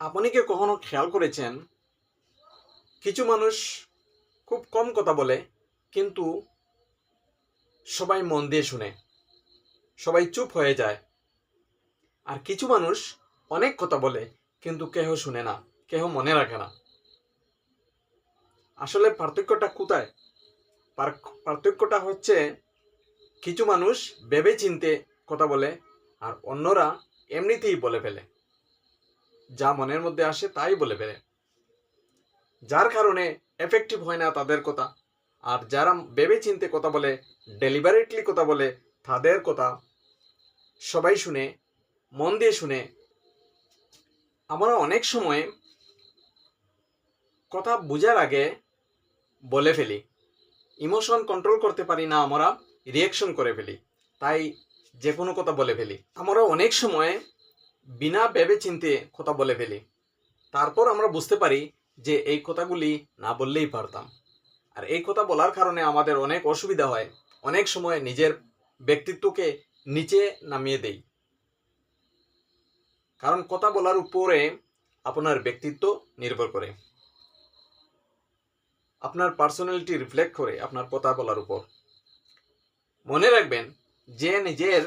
আপনি কি কখনো খেয়াল করেছেন কিছু মানুষ খুব কম কথা বলে কিন্তু সবাই মন দিয়ে শুনে, সবাই চুপ হয়ে যায়। আর কিছু মানুষ অনেক কথা বলে কিন্তু কেহ শুনে না, কেহ মনে রাখে না। আসলে পার্থক্যটা কোথায়? পার্থক্যটা হচ্ছে কিছু মানুষ ভেবে চিনতে কথা বলে আর অন্যরা এমনিতেই বলে ফেলে, যা মনের মধ্যে আসে তাই বলে ফেলে, যার কারণে এফেক্টিভ হয় না তাদের কথা। আর যারা ভেবে চিনতে কথা বলে, ডেলিভারেটলি কথা বলে, তাদের কথা সবাই শুনে, মন দিয়ে শুনে। আমরা অনেক সময় কথা বোঝার আগে বলে ফেলি, ইমোশন কন্ট্রোল করতে পারি না, আমরা রিয়াকশন করে ফেলি, তাই যে কোনো কথা বলে ফেলি। আমরা অনেক সময় বিনা ভেবে চিনতে কথা বলে ফেলি, তারপর আমরা বুঝতে পারি যে এই কথাগুলি না বললেই পারতাম। আর এই কথা বলার কারণে আমাদের অনেক অসুবিধা হয়, অনেক সময় নিজের ব্যক্তিত্বকে নিচে নামিয়ে দেই। কারণ কথা বলার উপরে আপনার ব্যক্তিত্ব নির্ভর করে, আপনার পার্সোনালিটি রিফ্লেক্ট করে আপনার কথা বলার উপর। মনে রাখবেন, যে নিজের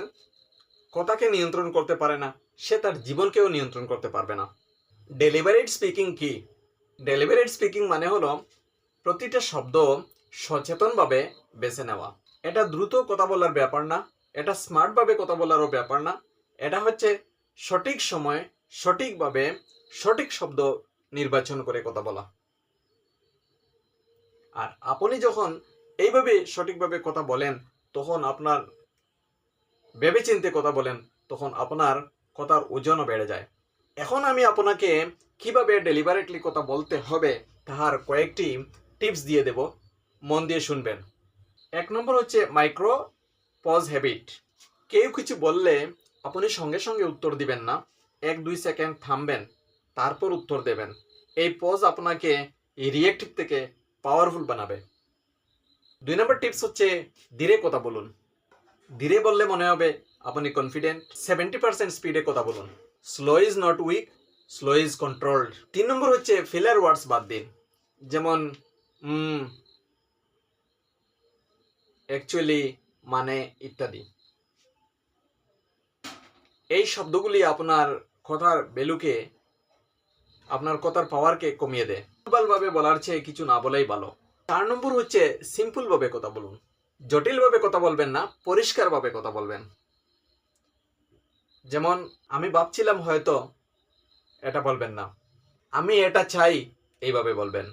কথাকে নিয়ন্ত্রণ করতে পারে না, সে তার জীবনকেও নিয়ন্ত্রণ করতে পারবে না। ডেলিভারেট স্পিকিং কি? ডেলিভারেট স্পিকিং মানে হলো প্রতিটা শব্দ সচেতনভাবে বেছে নেওয়া। এটা দ্রুত কথা বলার ব্যাপার না, এটা স্মার্টভাবে কথা বলারও ব্যাপার না, এটা হচ্ছে সঠিক সময় সঠিকভাবে সঠিক শব্দ নির্বাচন করে কথা বলা। আর আপনি যখন এইভাবে সঠিকভাবে কথা বলেন, তখন আপনার ভেবেচিন্তে কথা বলেন, তখন আপনার কথার ওজনও বেড়ে যায়। এখন আমি আপনাকে কিভাবে ডেলিভারেটলি কথা বলতে হবে তাহার কয়েকটি টিপস দিয়ে দেব, মন দিয়ে শুনবেন। 1 নম্বর হচ্ছে মাইক্রো পজ হ্যাবিট। কেউ কিছু বললে আপনি সঙ্গে সঙ্গে উত্তর দিবেন না, 1-2 সেকেন্ড থামবেন, তারপর উত্তর দেবেন। এই পজ আপনাকে রিয়েক্টিভ থেকে পাওয়ারফুল বানাবে। 2 নম্বর টিপস হচ্ছে ধীরে কথা বলুন। ধীরে বললে মনে হবে আপনি কনফিডেন্ট। 70% স্পিডে কথা বলুন। Slow is not weak, slow is controlled. 3 number হচ্ছে ফিলার ওয়ার্ডস বাদ দিন, যেমন অ্যাকচুয়ালি, মানে ইত্যাদি। এই শব্দগুলি আপনার কথার ভ্যালুকে, আপনার কথার পাওয়ারকে কমিয়ে দেয়। সিম্পলভাবে বলার চেয়ে কিছু না বলাই ভালো। 4 নম্বর হচ্ছে সিম্পলভাবে কথা বলুন। জটিলভাবে কথা বলবেন না, পরিষ্কারভাবে কথা বলবেন। যেমন আমি ভাবছিলাম হয়তো, এটা বলবেন না। আমি এটা চাই, এইভাবে বলবেন।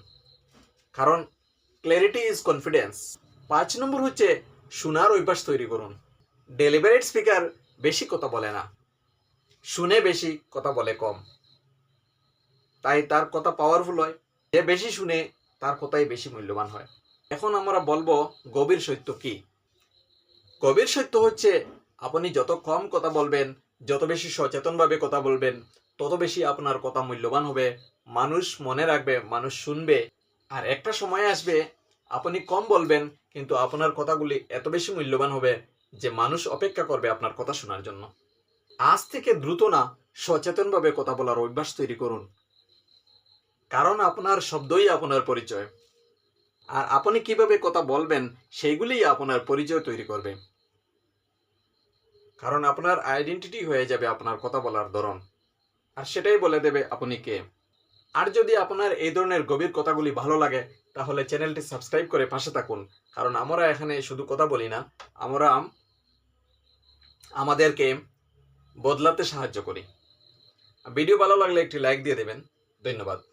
কারণ ক্ল্যারিটি ইজ কনফিডেন্স। 5 নম্বর হচ্ছে শোনার অভ্যাস তৈরি করুন। ডেলিভারেট স্পিকার বেশি কথা বলে না, শুনে বেশি, কথা বলে কম, তাই তার কথা পাওয়ারফুল হয়। যে বেশি শুনে তার কথাই বেশি মূল্যবান হয়। এখন আমরা বলবো গভীর সত্য কি। গভীর সত্য হচ্ছে আপনি যত কম কথা বলবেন, যত বেশি সচেতনভাবে কথা বলবেন, তত বেশি আপনার কথা মূল্যবান হবে, মানুষ মনে রাখবে, মানুষ শুনবে। আর একটা সময় আসবে আপনি কম বলবেন কিন্তু আপনার কথাগুলি এত বেশি মূল্যবান হবে যে মানুষ অপেক্ষা করবে আপনার কথা শোনার জন্য। আজ থেকে দ্রুত না, সচেতনভাবে কথা বলার অভ্যাস তৈরি করুন। কারণ আপনার শব্দই আপনার পরিচয়। আর আপনি কিভাবে কথা বলবেন সেইগুলিই আপনার পরিচয় তৈরি করবে। কারণ আপনার আইডেন্টিটি হয়ে যাবে আপনার কথা বলার ধরন, আর সেটাই বলে দেবে আপনি কে। আর যদি আপনার এই ধরনের গভীর কথাগুলি ভালো লাগে, তাহলে চ্যানেলটি সাবস্ক্রাইব করে পাশে থাকুন। কারণ আমরা এখানে শুধু কথা বলি না, আমরা আমাদেরকে বদলাতে সাহায্য করি। ভিডিও ভালো লাগলে একটি লাইক দিয়ে দেবেন। ধন্যবাদ।